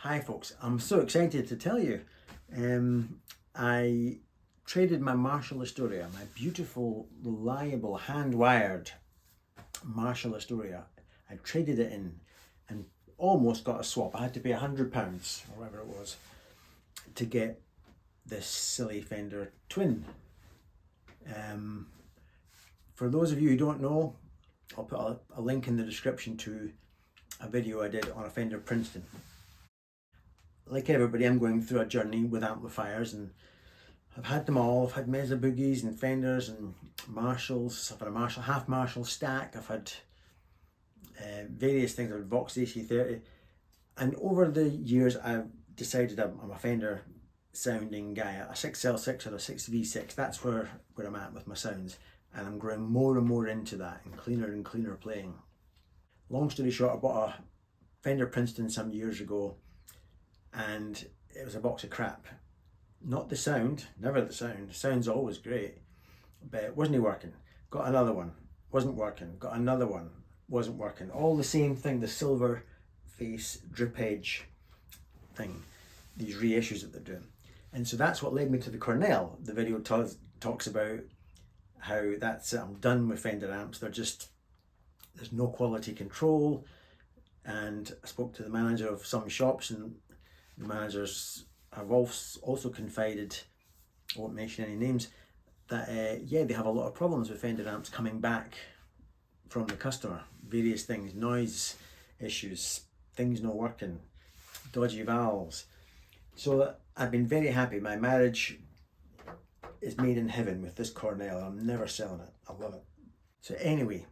Hi folks, I'm so excited to tell you. I traded my Marshall Astoria, my beautiful, reliable, hand-wired Marshall Astoria. I traded it in and almost got a swap. I had to pay £100 or whatever it was to get this silly Fender Twin. For those of you who don't know, I'll put a link in the description to a video I did on a Fender Princeton. Like everybody, I'm going through a journey with amplifiers, and I've had them all. I've had Mesa Boogies and Fenders and Marshalls. I've had a Marshall, half Marshall stack. I've had various things. I've had Vox AC30, and over the years I've decided I'm a Fender sounding guy. A 6L6 or a 6V6, that's where I'm at with my sounds, and I'm growing more and more into that and cleaner playing. Long story short, I bought a Fender Princeton some years ago, and it was a box of crap. Not the sound, never the sound. The sound's always great, but it wasn't working. Got another one, wasn't working. Got another one, wasn't working. All the same thing, the silver face drip edge thing, these reissues that they're doing. And so that's what led me to the Cornell. The video talks about how that's I'm done with Fender amps. There's no quality control. And I spoke to the manager of some shops, and the managers have also confided, I won't mention any names, that yeah, they have a lot of problems with Fender amps coming back from the customer. Various things, noise issues, things not working, dodgy valves. So I've been very happy. My marriage is made in heaven with this Cornell. I'm never selling it. I love it. So anyway,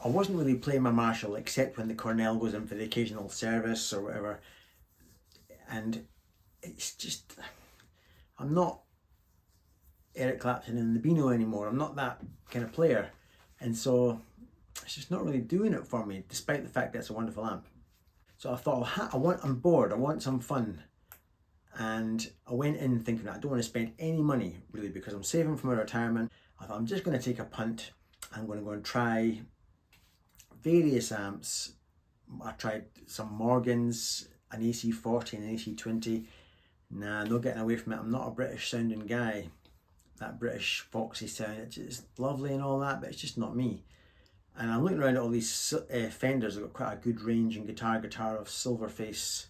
I wasn't really playing my Marshall except when the Cornell goes in for the occasional service or whatever. And it's just, I'm not Eric Clapton and the Beano anymore. I'm not that kind of player. And so it's just not really doing it for me, despite the fact that it's a wonderful amp. So I thought, I'm bored, I want some fun. And I went in thinking I don't want to spend any money really, because I'm saving for my retirement. I thought I'm just going to take a punt. I'm going to go and try various amps. I tried some Morgans, an AC40 and an AC20. Nah, no getting away from it. I'm not a British sounding guy. That British foxy sound, it's lovely and all that, but it's just not me. And I'm looking around at all these Fenders. They've got quite a good range and guitar of silver face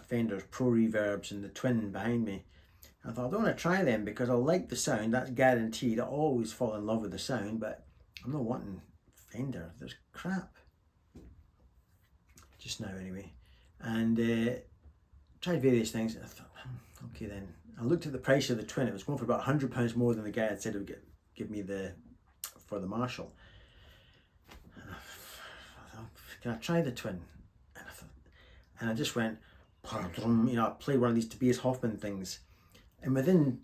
Fenders, Pro Reverbs, and the Twin behind me. I thought I don't want to try them because I like the sound, that's guaranteed. I always fall in love with the sound, but I'm not wanting Fender. There's crap. Just now anyway. And tried various things. I thought, okay then. I looked at the price of the Twin. It was going for about £100 more than the guy had said it would give me for the Marshall. And I thought, can I try the Twin? And I just went, you know, I played one of these Tobias Hoffman things, and within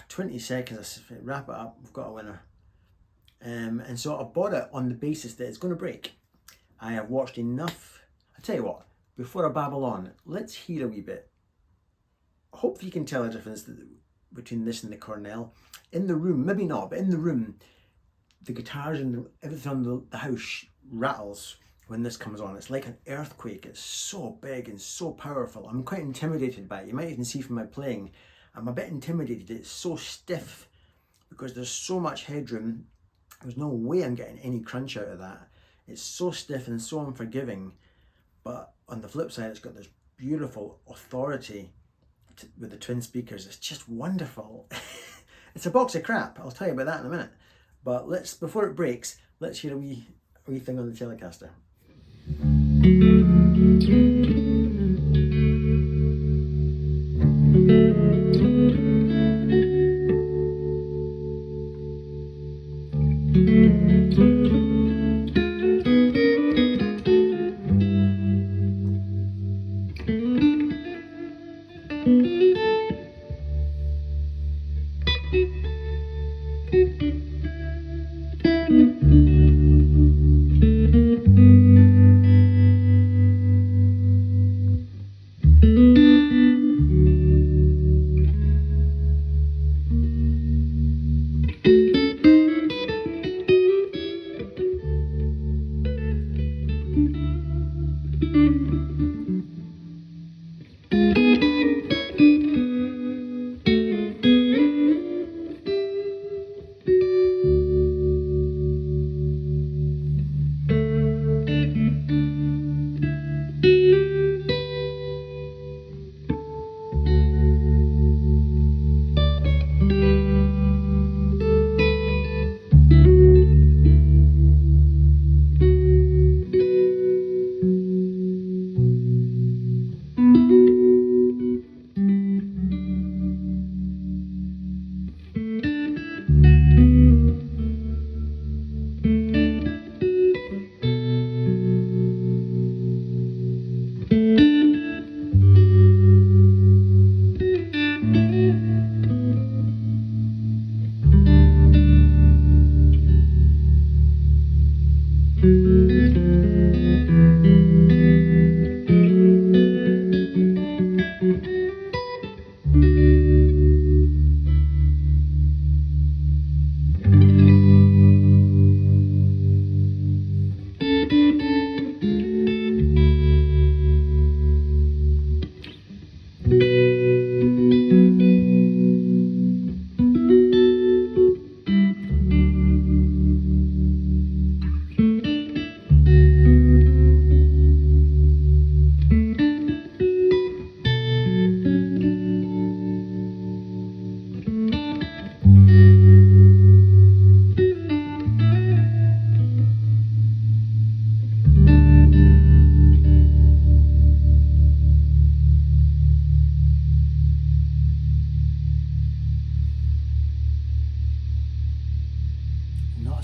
20 seconds I said, wrap it up, we've got a winner. And so I bought it on the basis that it's going to break. I have watched enough. I tell you what, before I babble on, let's hear a wee bit. Hopefully you can tell a difference between this and the Cornell. In the room, maybe not, but in the room, the guitars and everything on the house rattles when this comes on. It's like an earthquake. It's so big and so powerful. I'm quite intimidated by it. You might even see from my playing, I'm a bit intimidated. It's so stiff because there's so much headroom. There's no way I'm getting any crunch out of that. It's so stiff and so unforgiving. But on the flip side, it's got this beautiful authority with the twin speakers. It's just wonderful. It's a box of crap. I'll tell you about that in a minute. But before it breaks, let's hear a wee thing on the Telecaster.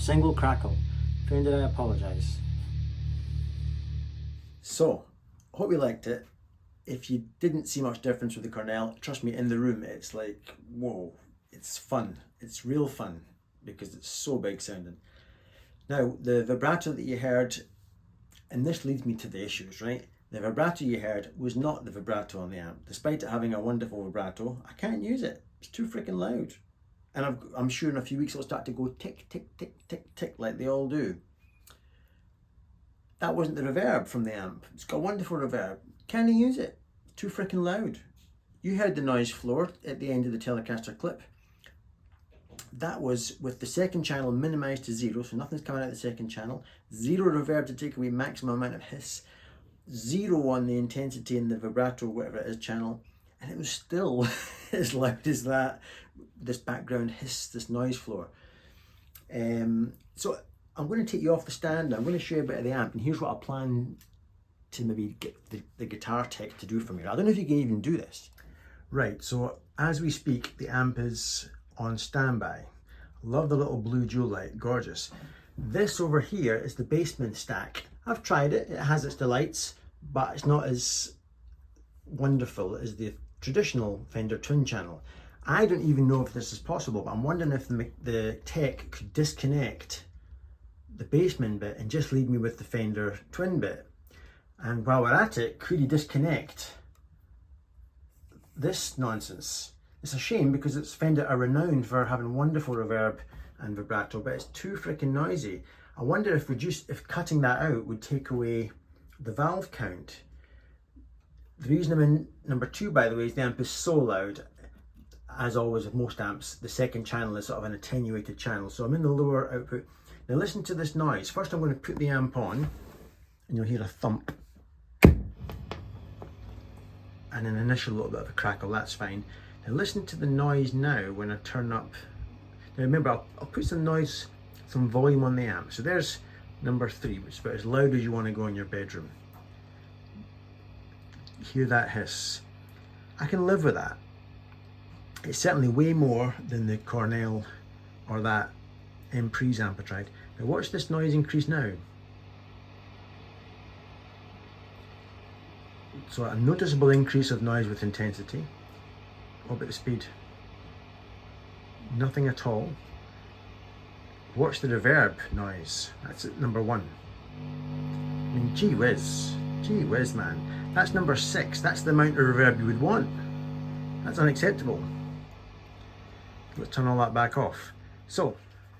single crackle. Fender, I apologise. So, hope you liked it. If you didn't see much difference with the Cornell, trust me, in the room it's like, whoa, it's fun. It's real fun because it's so big sounding. Now, the vibrato that you heard, and this leads me to the issues, right? The vibrato you heard was not the vibrato on the amp. Despite it having a wonderful vibrato, I can't use it. It's too freaking loud. And I'm sure in a few weeks it'll start to go tick, tick, tick, tick, tick, like they all do. That wasn't the reverb from the amp. It's got wonderful reverb. Can't use it. It's too freaking loud. You heard the noise floor at the end of the Telecaster clip. That was with the second channel minimized to 0, so nothing's coming out of the second channel. 0 reverb to take away maximum amount of hiss. 0 on the intensity in the vibrato, whatever it is, channel. And it was still as loud as that, this background hiss, this noise floor. So I'm going to take you off the stand now. I'm going to show you a bit of the amp, and here's what I plan to maybe get the guitar tech to do for me. I don't know if you can even do this. Right, so as we speak, the amp is on standby. Love the little blue jewel light, gorgeous. This over here is the basement stack. I've tried it, it has its delights, but it's not as wonderful as the traditional Fender twin channel. I don't even know if this is possible, but I'm wondering if the tech could disconnect the basement bit and just leave me with the Fender twin bit. And while we're at it, could you disconnect this nonsense? It's a shame because it's Fender are renowned for having wonderful reverb and vibrato, but it's too freaking noisy. I wonder if cutting that out would take away the valve count. The reason I'm in number 2, by the way, is the amp is so loud. As always with most amps, the second channel is sort of an attenuated channel, so I'm in the lower output. Now listen to this noise. First I'm going to put the amp on and you'll hear a thump and an initial little bit of a crackle. That's fine. Now listen to the noise now when I turn up. Now remember, I'll put some noise, some volume on the amp. So there's number 3, which is about as loud as you want to go in your bedroom. Hear that hiss. I can live with that. It's certainly way more than the Cornell or that Emprese amp I tried. Now watch this noise increase now. So a noticeable increase of noise with intensity. What about the speed? Nothing at all. Watch the reverb noise. That's at number 1. I mean, gee whiz, man. That's number 6. That's the amount of reverb you would want. That's unacceptable. Let's turn all that back off. So,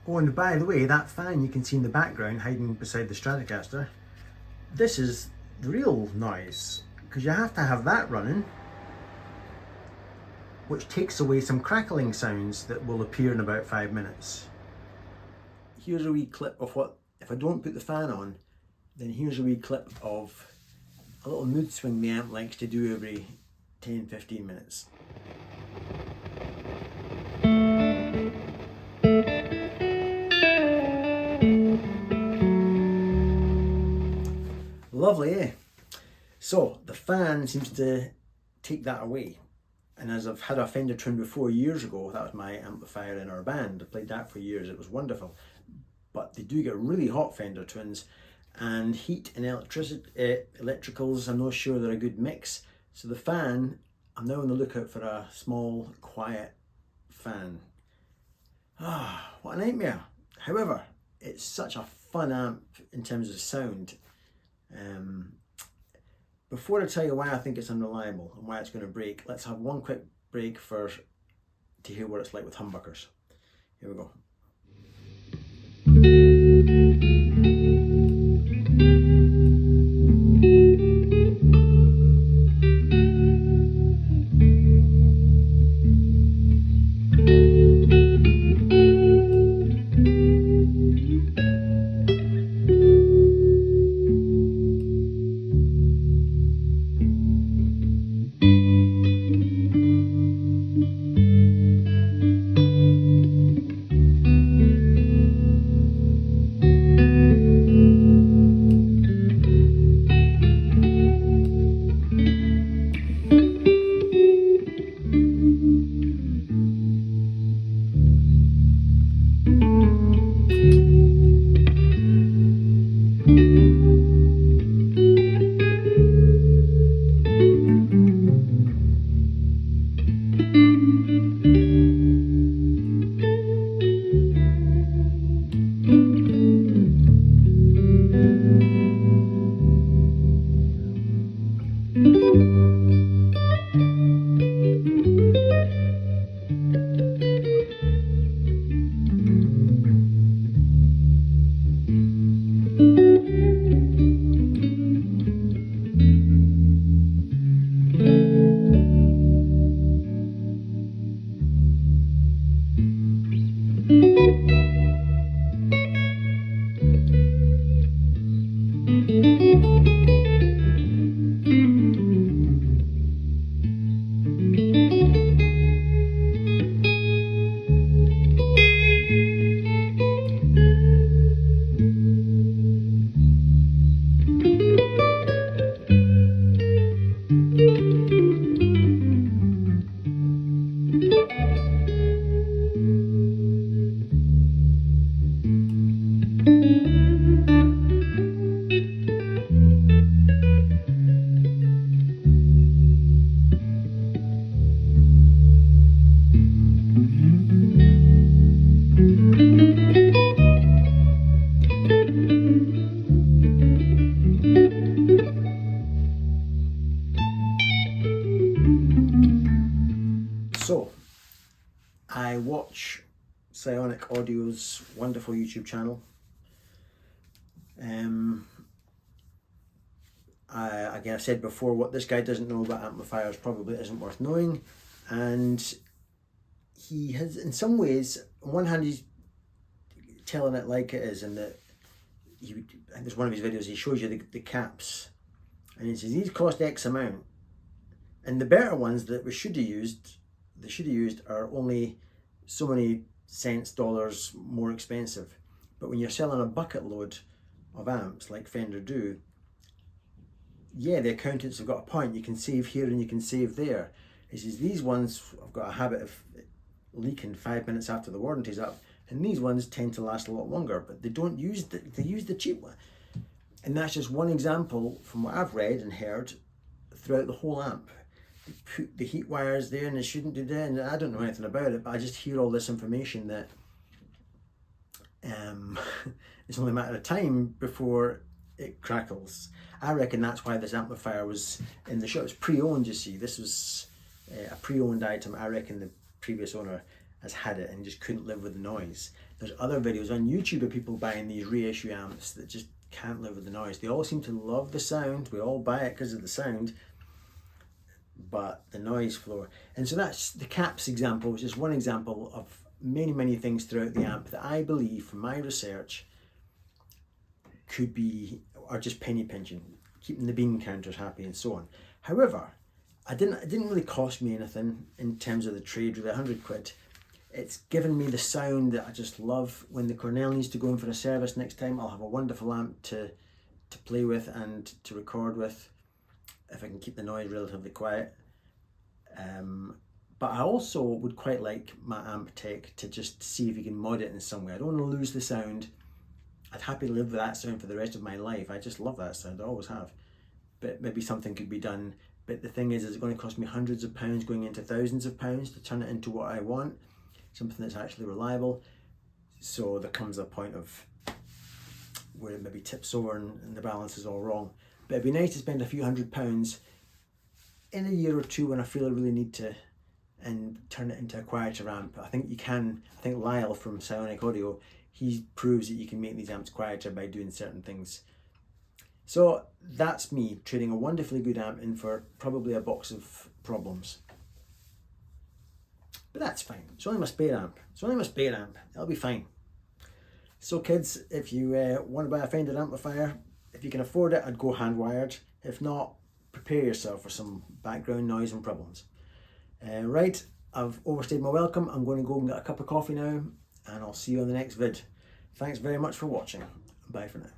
oh, and by the way, that fan you can see in the background hiding beside the Stratocaster, this is the real noise, because you have to have that running, which takes away some crackling sounds that will appear in about 5 minutes. Here's a wee clip of what, if I don't put the fan on, then here's a wee clip of a little mood swing the amp likes to do every 10-15 minutes. Lovely, eh? So the fan seems to take that away. And as I've had a Fender twin before years ago, that was my amplifier in our band. I played that for years, it was wonderful. But they do get really hot Fender twins, and heat and electricals, I'm not sure they're a good mix. So the fan, I'm now on the lookout for a small, quiet fan. Ah, what a nightmare. However, it's such a fun amp in terms of sound. Before I tell you why I think it's unreliable and why it's going to break, let's have one quick break to hear what it's like with humbuckers. Here we go. So, I watch Psionic Audio's wonderful YouTube channel. Again, I've said before, what this guy doesn't know about amplifiers probably isn't worth knowing. And he has, in some ways, on one hand, he's telling it like it is, and that I think there's one of his videos, he shows you the caps, and he says these cost X amount, and the better ones that they should have used are only so many cents, dollars more expensive. But when you're selling a bucket load of amps like Fender do, yeah, the accountants have got a point. You can save here and you can save there. He says these ones have got a habit of leaking 5 minutes after the warranty's up, and these ones tend to last a lot longer, but they don't use they use the cheap one. And that's just one example from what I've read and heard throughout the whole amp. They put the heat wires there and they shouldn't do that, and I don't know anything about it, but I just hear all this information that it's only a matter of time before it crackles. I reckon that's why this amplifier was in the shop. It's pre-owned, you see. This was a pre-owned item. I reckon the previous owner has had it and just couldn't live with the noise. There's other videos on YouTube of people buying these reissue amps that just can't live with the noise. They all seem to love the sound. We all buy it because of the sound, but the noise floor. And so that's the caps example, which is one example of many things throughout the amp that I believe, from my research, are just penny pinching, keeping the bean counters happy and so on. However, it didn't really cost me anything in terms of the trade, really, 100 quid. It's given me the sound that I just love. When the Cornell needs to go in for a service next time, I'll have a wonderful amp to play with and to record with, if I can keep the noise relatively quiet. But I also would quite like my amp tech to just see if you can mod it in some way. I don't want to lose the sound. I'd happily live with that sound for the rest of my life. I just love that sound, I always have. But maybe something could be done. But the thing is it's going to cost me hundreds of pounds, going into thousands of pounds, to turn it into what I want, something that's actually reliable. So there comes a point of where it maybe tips over and the balance is all wrong. But it'd be nice to spend a few £100 in a year or two when I feel I really need to, and turn it into a quieter amp. I think you can. I think Lyle from Psionic Audio, he proves that you can make these amps quieter by doing certain things. So that's me trading a wonderfully good amp in for probably a box of problems. But that's fine. It's only my spare amp. It'll be fine. So kids, if you want to buy a Fender amplifier, if you can afford it, I'd go hand wired. If not, prepare yourself for some background noise and problems. Right, I've overstayed my welcome. I'm going to go and get a cup of coffee now, and I'll see you on the next vid. Thanks very much for watching. Bye for now.